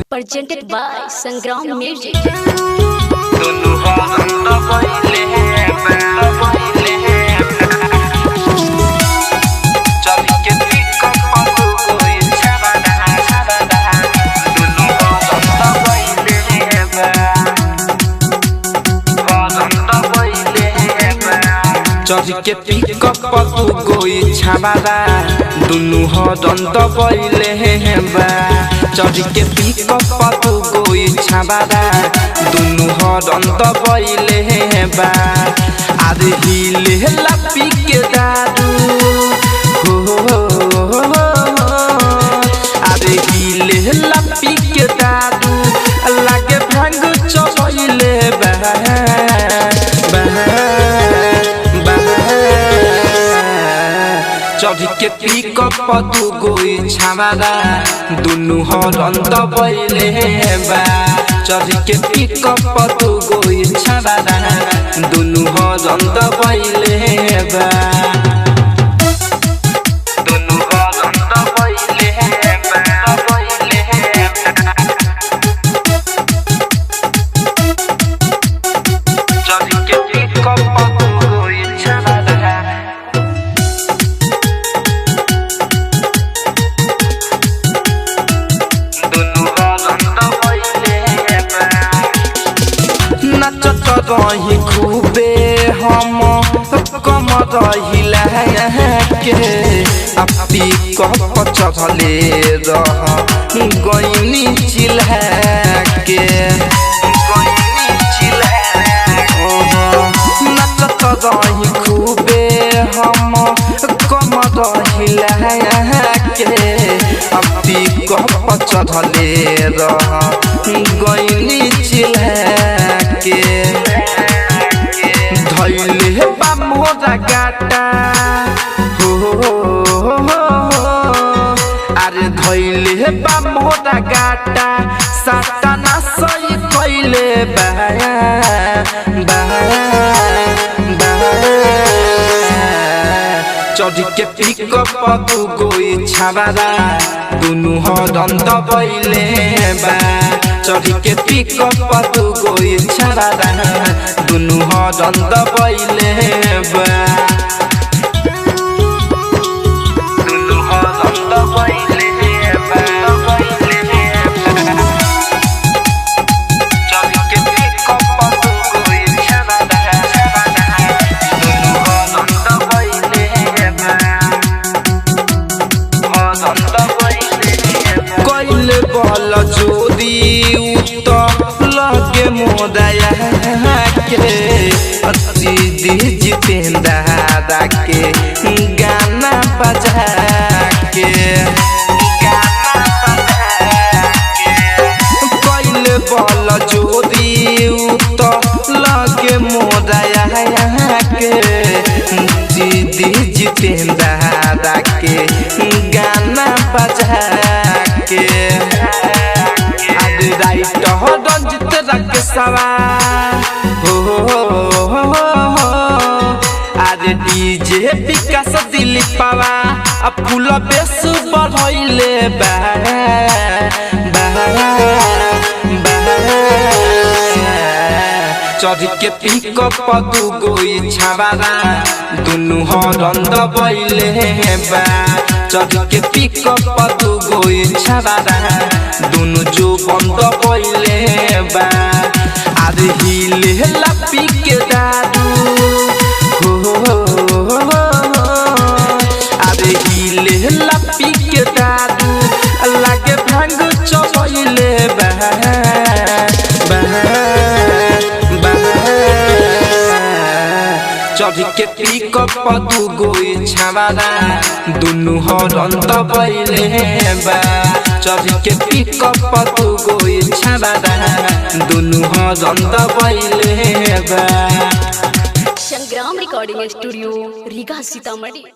presented by Sangram Music. चढ़ के pickup तू गोई छाबादा दुनु हो दंत बइले हेबा चढ़ के पिकअप तू गोई छाबादा दुनु हो दंत बइले हेबा आदि हिले लपी के दादू हो आदि हिले लपी के दादू लागे भांग चबइले बा चढ़ के पिकअप तू गोई छाबादा दुनु हो दंत बइले हेबा चढ़ के पिकअप तू गोई छाबादा दुनु हो दंत बइले हेबा दुनु हो दंत बइले हेबा बइले हेबा चढ़ के पिकअप तू गोई छाबादा रही खूबे हम कम रहिला के अपी कप चढ़ले रह गईनी चिल्हा के नचत रही खूबे हम कम रहिला के अपी कप चढ़ले रह गईनी चिल्हा के धैले बा मोरा गाटा हो अरे धैले बा मोरा गाटा साताना सही कैले बा चढ़ के पिकअप तू गोई छाबादा दुनु हो दंत बइले बा चढ़ के पिकअप तू गोई छाबादा दुनु हो दंत बइले बा दुनु हो दंत बइले बा चढ़ के पिकअप तू गोई छाबादा दुनु हो दंत बइले कैले बल जोदी उत लगे मोदया के दीदी जितेंद्र के गाना बजा के कैले बल जोदी उत लगे मोदया के दीदी जितेंद्र के गाना बजा के आदि राइट हो रंजित रक्षवा हो आदि डीजे विकास दिलीपवा अब फूल बेसु बढ़इले बा चढ़ के पिकअप तू गोई छाबादा दुनु हो दंत बइले बा चढ़ के पिकअप तू गोई छाबादा दुनु जो बंद बइले बा आदि हिले लपी के दादू हो आदि हिले लपी के दादू लागे भांग चबइले बा चढ़ के पिकअप तू गोई छाबादा दुनु हो दंत बइले बा चढ़ के पिकअप तू गोई छाबादा दुनु हो दंत बइले बा Sangram Recording Studio, Riga, Sitamarhi.